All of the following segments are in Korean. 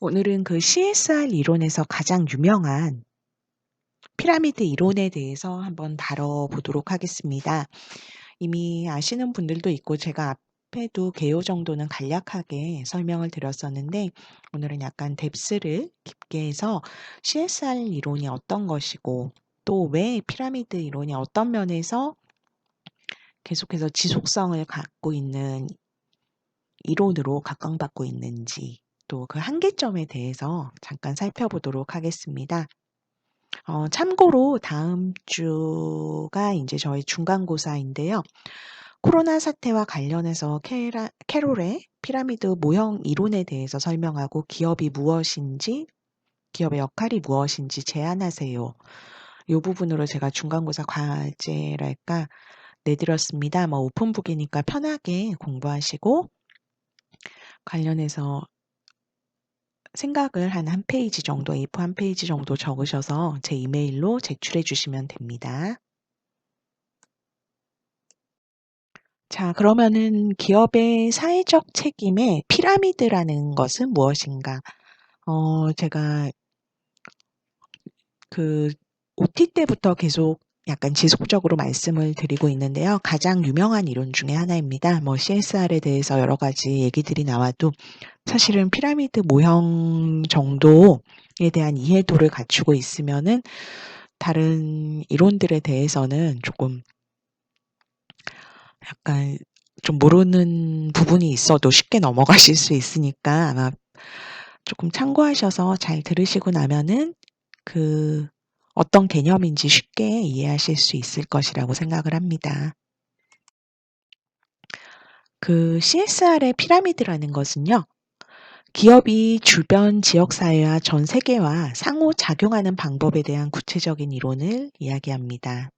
오늘은 그 CSR 이론에서 가장 유명한 피라미드 이론에 대해서 한번 다뤄보도록 하겠습니다. 이미 아시는 분들도 있고 제가 앞에도 개요 정도는 간략하게 설명을 드렸었는데 오늘은 약간 뎁스를 깊게 해서 CSR 이론이 어떤 것이고 또 왜 피라미드 이론이 어떤 면에서 계속해서 지속성을 갖고 있는 이론으로 각광받고 있는지 또 그 한계점에 대해서 잠깐 살펴보도록 하겠습니다. 참고로 다음 주가 이제 저희 중간고사인데요. 코로나 사태와 관련해서 캐롤의 피라미드 모형 이론에 대해서 설명하고 기업이 무엇인지, 기업의 역할이 무엇인지 제안하세요. 이 부분으로 제가 중간고사 과제랄까 내드렸습니다. 오픈북이니까 편하게 공부하시고 관련해서 생각을 한 페이지 정도, A4 한 페이지 정도 적으셔서 제 이메일로 제출해 주시면 됩니다. 자, 그러면은 기업의 사회적 책임의 피라미드라는 것은 무엇인가? 제가 그 OT 때부터 계속 약간 지속적으로 말씀을 드리고 있는데요. 가장 유명한 이론 중에 하나입니다. CSR에 대해서 여러 가지 얘기들이 나와도 사실은 피라미드 모형 정도에 대한 이해도를 갖추고 있으면은 다른 이론들에 대해서는 조금 약간 좀 모르는 부분이 있어도 쉽게 넘어가실 수 있으니까 아마 조금 참고하셔서 잘 들으시고 나면은 그 어떤 개념인지 쉽게 이해하실 수 있을 것이라고 생각을 합니다. 그 CSR의 피라미드라는 것은요. 기업이 주변 지역사회와 전 세계와 상호작용하는 방법에 대한 구체적인 이론을 이야기합니다.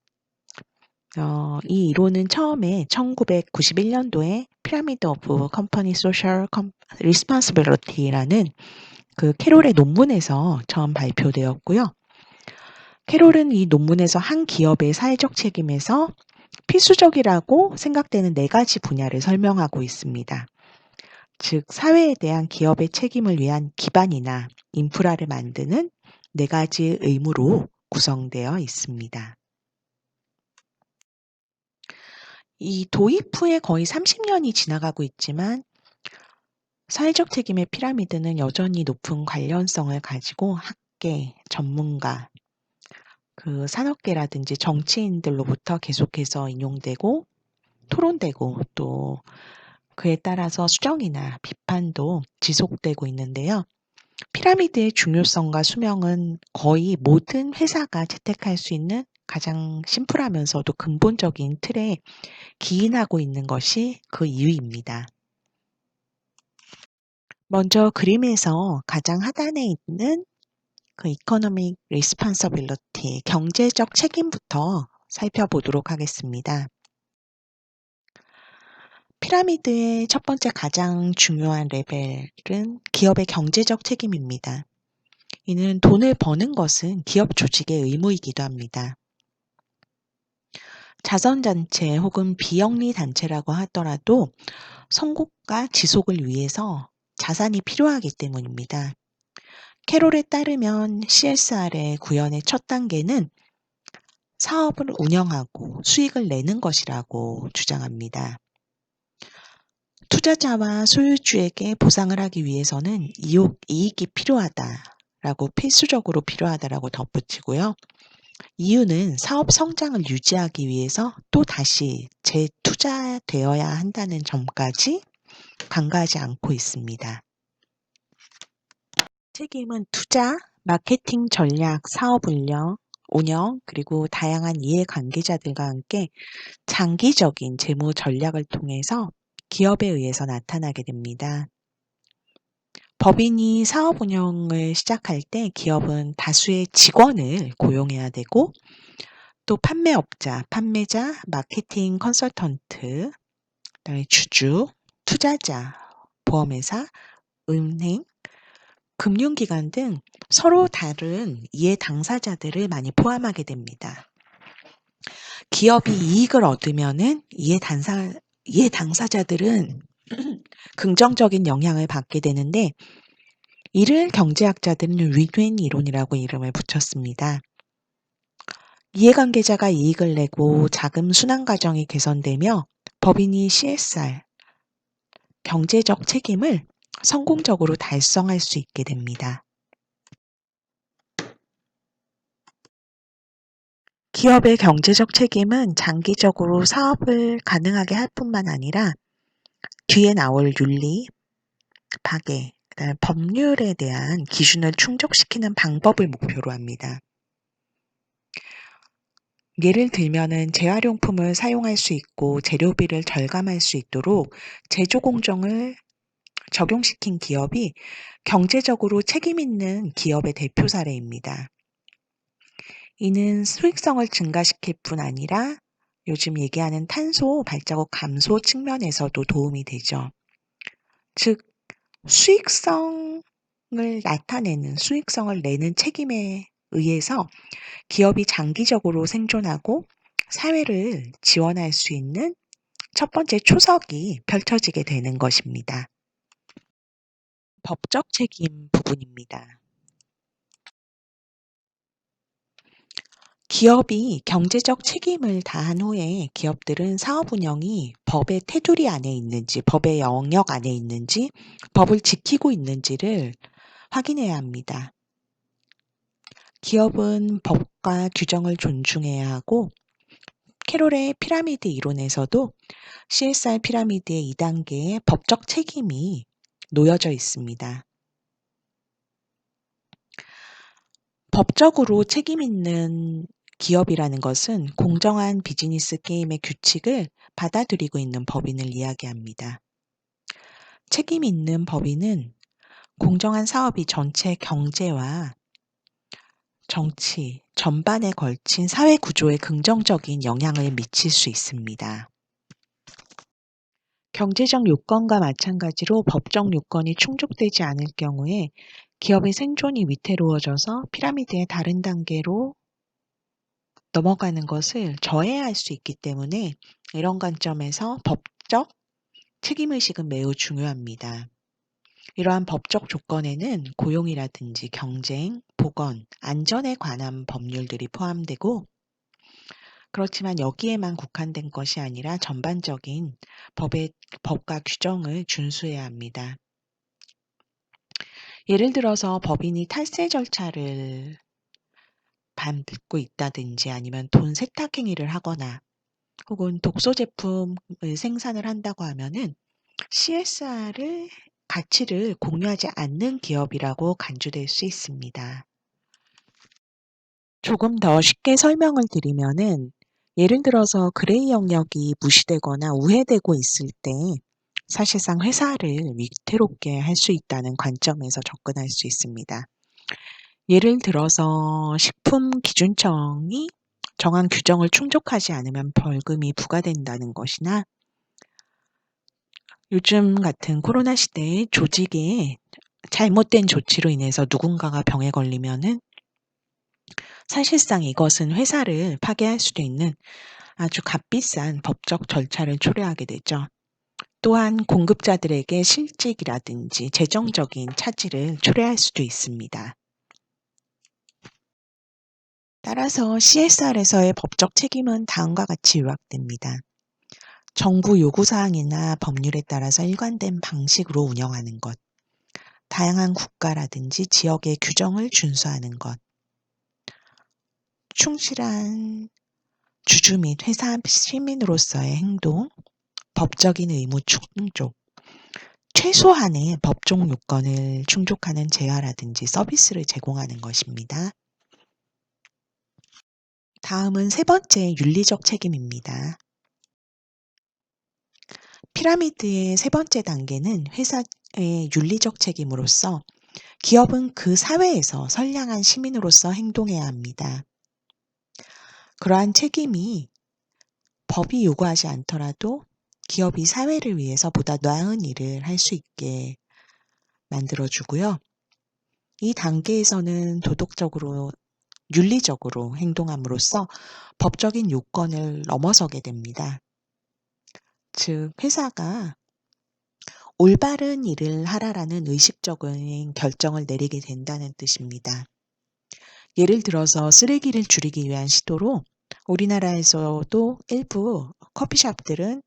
이 이론은 처음에 1991년도에 피라미드 오브 컴퍼니 소셜 리스폰시빌리티라는 그 캐롤의 논문에서 처음 발표되었고요. 캐롤은 이 논문에서 한 기업의 사회적 책임에서 필수적이라고 생각되는 4가지 분야를 설명하고 있습니다. 즉, 사회에 대한 기업의 책임을 위한 기반이나 인프라를 만드는 4가지 의무로 구성되어 있습니다. 이 도입 후에 거의 30년이 지나가고 있지만 사회적 책임의 피라미드는 여전히 높은 관련성을 가지고 학계, 전문가, 그 산업계라든지 정치인들로부터 계속해서 인용되고 토론되고 또 그에 따라서 수정이나 비판도 지속되고 있는데요. 피라미드의 중요성과 수명은 거의 모든 회사가 채택할 수 있는 가장 심플하면서도 근본적인 틀에 기인하고 있는 것이 그 이유입니다. 먼저 그림에서 가장 하단에 있는 그 economic responsibility, 경제적 책임부터 살펴보도록 하겠습니다. 피라미드의 첫 번째 가장 중요한 레벨은 기업의 경제적 책임입니다. 이는 돈을 버는 것은 기업 조직의 의무이기도 합니다. 자선단체 혹은 비영리 단체라고 하더라도 성공과 지속을 위해서 자산이 필요하기 때문입니다. 캐롤에 따르면 CSR의 구현의 첫 단계는 사업을 운영하고 수익을 내는 것이라고 주장합니다. 투자자와 소유주에게 보상을 하기 위해서는 이익이 필요하다라고 필수적으로 필요하다라고 덧붙이고요. 이유는 사업 성장을 유지하기 위해서 또 다시 재투자되어야 한다는 점까지 간과하지 않고 있습니다. 책임은 투자, 마케팅 전략, 사업 운영, 그리고 다양한 이해관계자들과 함께 장기적인 재무 전략을 통해서 기업에 의해서 나타나게 됩니다. 법인이 사업 운영을 시작할 때 기업은 다수의 직원을 고용해야 되고 또 판매업자, 판매자, 마케팅 컨설턴트, 그다음에 주주, 투자자, 보험회사, 은행, 금융기관 등 서로 다른 이해 당사자들을 많이 포함하게 됩니다. 기업이 이익을 얻으면은 이해 당사자들은 긍정적인 영향을 받게 되는데 이를 경제학자들은 윈윈 이론이라고 이름을 붙였습니다. 이해관계자가 이익을 내고 자금 순환 과정이 개선되며 법인이 CSR, 경제적 책임을 성공적으로 달성할 수 있게 됩니다. 기업의 경제적 책임은 장기적으로 사업을 가능하게 할 뿐만 아니라 뒤에 나올 윤리, 파괴, 그다음에 법률에 대한 기준을 충족시키는 방법을 목표로 합니다. 예를 들면은 재활용품을 사용할 수 있고 재료비를 절감할 수 있도록 제조 공정을 적용시킨 기업이 경제적으로 책임 있는 기업의 대표 사례입니다. 이는 수익성을 증가시킬 뿐 아니라 요즘 얘기하는 탄소 발자국 감소 측면에서도 도움이 되죠. 즉, 수익성을 나타내는, 수익성을 내는 책임에 의해서 기업이 장기적으로 생존하고 사회를 지원할 수 있는 첫 번째 초석이 펼쳐지게 되는 것입니다. 법적 책임 부분입니다. 기업이 경제적 책임을 다한 후에 기업들은 사업 운영이 법의 테두리 안에 있는지, 법의 영역 안에 있는지, 법을 지키고 있는지를 확인해야 합니다. 기업은 법과 규정을 존중해야 하고 캐롤의 피라미드 이론에서도 CSR 피라미드의 2단계의 법적 책임이 놓여져 있습니다. 법적으로 책임 있는 기업이라는 것은 공정한 비즈니스 게임의 규칙을 받아들이고 있는 법인을 이야기합니다. 책임 있는 법인은 공정한 사업이 전체 경제와 정치 전반에 걸친 사회 구조에 긍정적인 영향을 미칠 수 있습니다. 경제적 요건과 마찬가지로 법적 요건이 충족되지 않을 경우에 기업의 생존이 위태로워져서 피라미드의 다른 단계로 넘어가는 것을 저해할 수 있기 때문에 이런 관점에서 법적 책임의식은 매우 중요합니다. 이러한 법적 조건에는 고용이라든지 경쟁, 보건, 안전에 관한 법률들이 포함되고 그렇지만 여기에만 국한된 것이 아니라 전반적인 법과 규정을 준수해야 합니다. 예를 들어서 법인이 탈세 절차를 밟고 있다든지 아니면 돈 세탁 행위를 하거나 혹은 독소 제품을 생산을 한다고 하면은 CSR을 가치를 공유하지 않는 기업이라고 간주될 수 있습니다. 조금 더 쉽게 설명을 드리면은 예를 들어서 그레이 영역이 무시되거나 우회되고 있을 때 사실상 회사를 위태롭게 할 수 있다는 관점에서 접근할 수 있습니다. 예를 들어서 식품기준청이 정한 규정을 충족하지 않으면 벌금이 부과된다는 것이나 요즘 같은 코로나 시대에 조직의 잘못된 조치로 인해서 누군가가 병에 걸리면은 사실상 이것은 회사를 파괴할 수도 있는 아주 값비싼 법적 절차를 초래하게 되죠. 또한 공급자들에게 실직이라든지 재정적인 차질을 초래할 수도 있습니다. 따라서 CSR에서의 법적 책임은 다음과 같이 요약됩니다. 정부 요구사항이나 법률에 따라서 일관된 방식으로 운영하는 것, 다양한 국가라든지 지역의 규정을 준수하는 것, 충실한 주주 및 회사 시민으로서의 행동, 법적인 의무 충족, 최소한의 법적 요건을 충족하는 재화라든지 서비스를 제공하는 것입니다. 다음은 세 번째 윤리적 책임입니다. 피라미드의 세 번째 단계는 회사의 윤리적 책임으로서 기업은 그 사회에서 선량한 시민으로서 행동해야 합니다. 그러한 책임이 법이 요구하지 않더라도 기업이 사회를 위해서 보다 나은 일을 할 수 있게 만들어주고요. 이 단계에서는 도덕적으로, 윤리적으로 행동함으로써 법적인 요건을 넘어서게 됩니다. 즉, 회사가 올바른 일을 하라라는 의식적인 결정을 내리게 된다는 뜻입니다. 예를 들어서 쓰레기를 줄이기 위한 시도로 우리나라에서도 일부 커피숍들은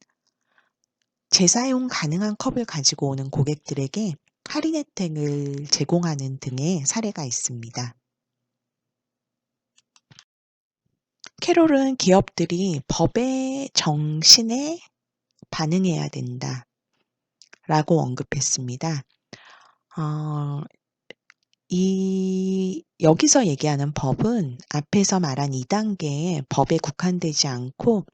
재사용 가능한 컵을 가지고 오는 고객들에게 할인 혜택을 제공하는 등의 사례가 있습니다. 캐롤은 기업들이 법의 정신에 반응해야 된다 라고 언급했습니다. 여기서 얘기하는 법은 앞에서 말한 2단계의 법에 국한되지 않고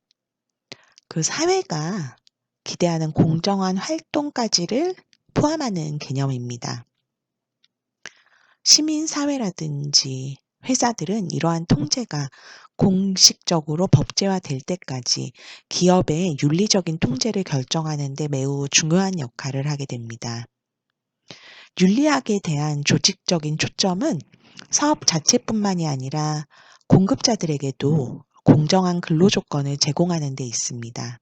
그 사회가 기대하는 공정한 활동까지를 포함하는 개념입니다. 시민사회라든지 회사들은 이러한 통제가 공식적으로 법제화될 때까지 기업의 윤리적인 통제를 결정하는 데 매우 중요한 역할을 하게 됩니다. 윤리학에 대한 조직적인 초점은 사업 자체뿐만이 아니라 공급자들에게도 공정한 근로조건을 제공하는 데 있습니다.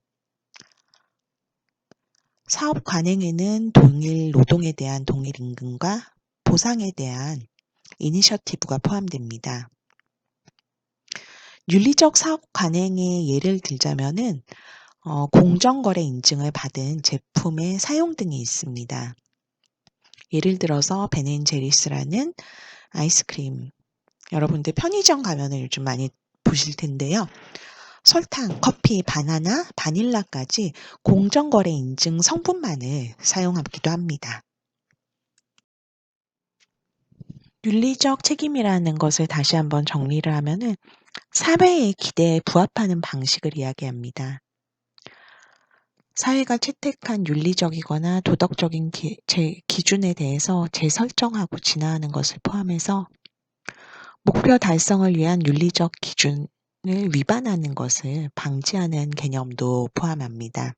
사업 관행에는 동일 노동에 대한 동일 임금과 보상에 대한 이니셔티브가 포함됩니다. 윤리적 사업 관행의 예를 들자면은 공정거래 인증을 받은 제품의 사용 등이 있습니다. 예를 들어서 벤앤제리스라는 아이스크림, 여러분들 편의점 가면은 요즘 많이 보실 텐데요. 설탕, 커피, 바나나, 바닐라까지 공정거래 인증 성분만을 사용하기도 합니다. 윤리적 책임이라는 것을 다시 한번 정리를 하면은 사회의 기대에 부합하는 방식을 이야기합니다. 사회가 채택한 윤리적이거나 도덕적인 기준에 대해서 재설정하고 진화하는 것을 포함해서 목표 달성을 위한 윤리적 기준을 위반하는 것을 방지하는 개념도 포함합니다.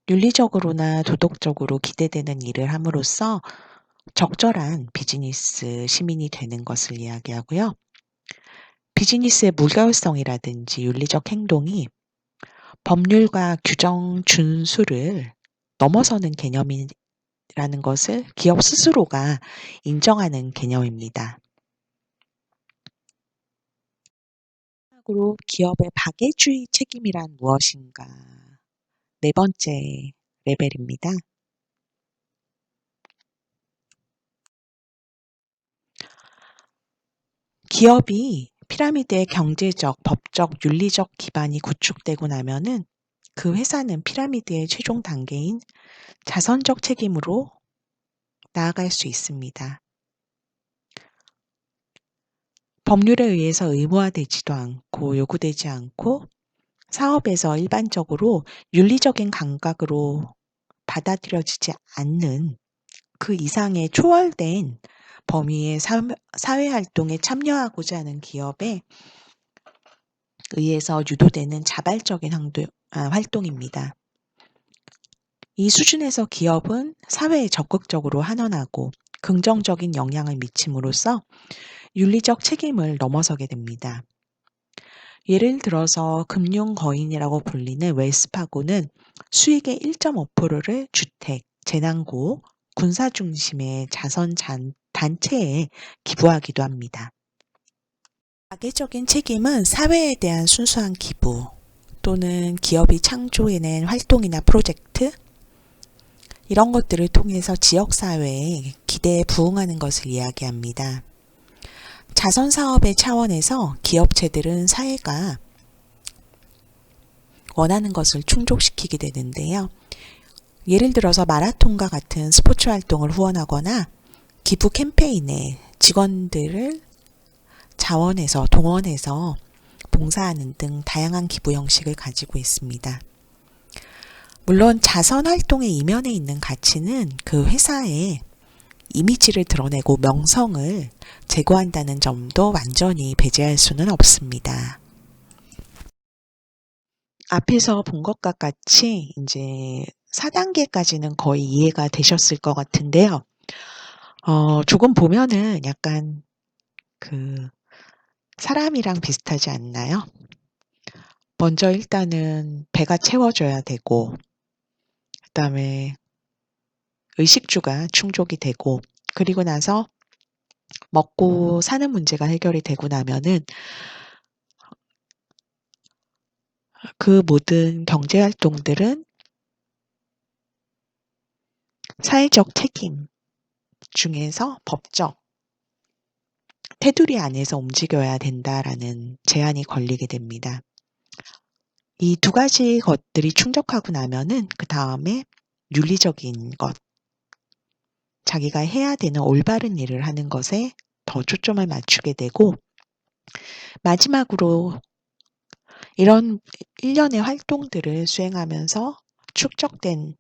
윤리적으로나 도덕적으로 기대되는 일을 함으로써 적절한 비즈니스 시민이 되는 것을 이야기하고요. 비즈니스의 무결성이라든지 윤리적 행동이 법률과 규정 준수를 넘어서는 개념이라는 것을 기업 스스로가 인정하는 개념입니다. 마지막으로 기업의 박애주의 책임이란 무엇인가? 네 번째 레벨입니다. 기업이 피라미드의 경제적, 법적, 윤리적 기반이 구축되고 나면은 그 회사는 피라미드의 최종 단계인 자선적 책임으로 나아갈 수 있습니다. 법률에 의해서 의무화되지도 않고 요구되지 않고 사업에서 일반적으로 윤리적인 감각으로 받아들여지지 않는 그 이상의 초월된 범위의 사회활동에 참여하고자 하는 기업에 의해서 유도되는 자발적인 활동입니다. 이 수준에서 기업은 사회에 적극적으로 환원하고 긍정적인 영향을 미침으로써 윤리적 책임을 넘어서게 됩니다. 예를 들어서 금융거인이라고 불리는 웰스파고는 수익의 1.5%를 주택, 재난구, 군사 중심의 자선 단체에 기부하기도 합니다. 가계적인 책임은 사회에 대한 순수한 기부 또는 기업이 창조해낸 활동이나 프로젝트 이런 것들을 통해서 지역사회의 기대에 부응하는 것을 이야기합니다. 자선사업의 차원에서 기업체들은 사회가 원하는 것을 충족시키게 되는데요. 예를 들어서 마라톤과 같은 스포츠 활동을 후원하거나 기부 캠페인에 직원들을 자원해서 동원해서 봉사하는 등 다양한 기부 형식을 가지고 있습니다. 물론 자선 활동의 이면에 있는 가치는 그 회사의 이미지를 드러내고 명성을 제고한다는 점도 완전히 배제할 수는 없습니다. 앞에서 본 것과 같이 이제 4단계까지는 거의 이해가 되셨을 것 같은데요. 조금 보면은 약간 사람이랑 비슷하지 않나요? 먼저 일단은 배가 채워져야 되고, 그다음에 의식주가 충족이 되고, 그리고 나서 먹고 사는 문제가 해결이 되고 나면은 그 모든 경제 활동들은 사회적 책임 중에서 법적 테두리 안에서 움직여야 된다라는 제한이 걸리게 됩니다. 이 두 가지 것들이 충족하고 나면은 그다음에 윤리적인 것, 자기가 해야 되는 올바른 일을 하는 것에 더 초점을 맞추게 되고, 마지막으로 이런 일련의 활동들을 수행하면서 축적된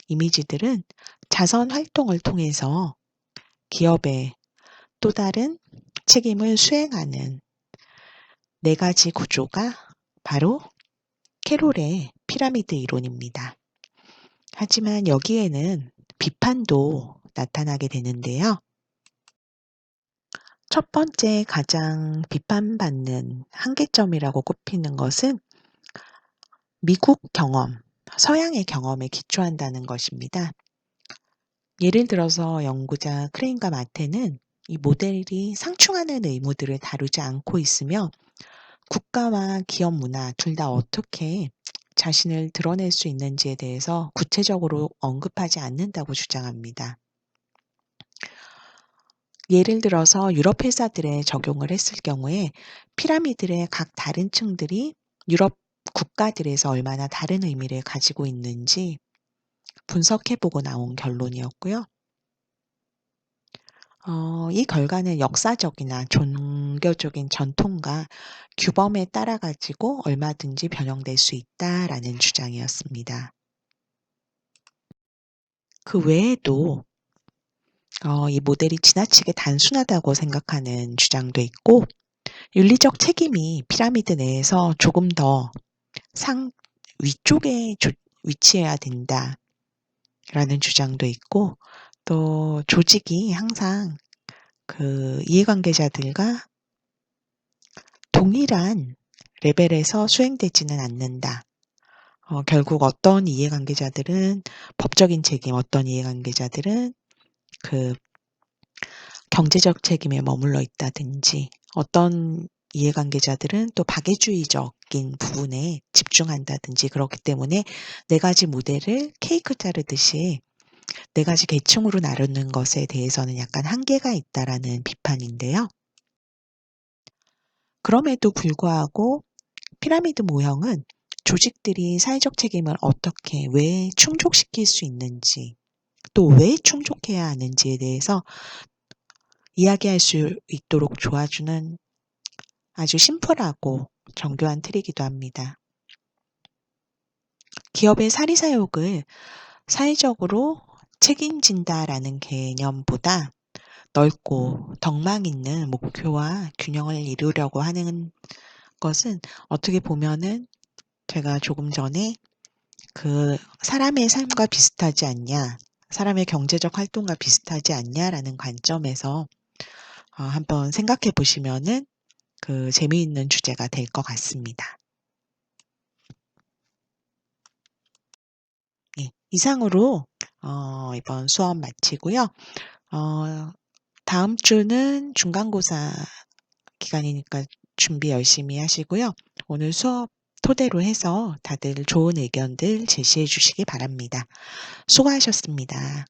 이미지들은 자선 활동을 통해서 기업의 또 다른 책임을 수행하는 네 가지 구조가 바로 캐롤의 피라미드 이론입니다. 하지만 여기에는 비판도 나타나게 되는데요. 첫 번째 가장 비판받는 한계점이라고 꼽히는 것은 미국 경험, 서양의 경험에 기초한다는 것입니다. 예를 들어서 연구자 크레인과 마테는 이 모델이 상충하는 의무들을 다루지 않고 있으며 국가와 기업 문화 둘 다 어떻게 자신을 드러낼 수 있는지에 대해서 구체적으로 언급하지 않는다고 주장합니다. 예를 들어서 유럽 회사들에 적용을 했을 경우에 피라미드의 각 다른 층들이 유럽 국가들에서 얼마나 다른 의미를 가지고 있는지 분석해보고 나온 결론이었고요. 이 결과는 역사적이나 종교적인 전통과 규범에 따라 가지고 얼마든지 변형될 수 있다라는 주장이었습니다. 그 외에도 이 모델이 지나치게 단순하다고 생각하는 주장도 있고, 윤리적 책임이 피라미드 내에서 조금 더 위쪽에 위치해야 된다라는 주장도 있고, 또 조직이 항상 그 이해관계자들과 동일한 레벨에서 수행되지는 않는다. 결국 어떤 이해관계자들은 법적인 책임, 어떤 이해관계자들은 그 경제적 책임에 머물러 있다든지, 어떤 이해관계자들은 또 박애주의적인 부분에 집중한다든지, 그렇기 때문에 네 가지 모델을 케이크 자르듯이 네 가지 계층으로 나누는 것에 대해서는 약간 한계가 있다라는 비판인데요. 그럼에도 불구하고 피라미드 모형은 조직들이 사회적 책임을 어떻게, 왜 충족시킬 수 있는지, 또 왜 충족해야 하는지에 대해서 이야기할 수 있도록 도와주는 아주 심플하고 정교한 틀이기도 합니다. 기업의 사리사욕을 사회적으로 책임진다라는 개념보다 넓고 덕망 있는 목표와 균형을 이루려고 하는 것은 어떻게 보면은 제가 조금 전에 그 사람의 삶과 비슷하지 않냐, 사람의 경제적 활동과 비슷하지 않냐라는 관점에서 한번 생각해 보시면은 그 재미있는 주제가 될 것 같습니다. 예, 이상으로 이번 수업 마치고요. 다음 주는 중간고사 기간이니까 준비 열심히 하시고요. 오늘 수업 토대로 해서 다들 좋은 의견들 제시해 주시기 바랍니다. 수고하셨습니다.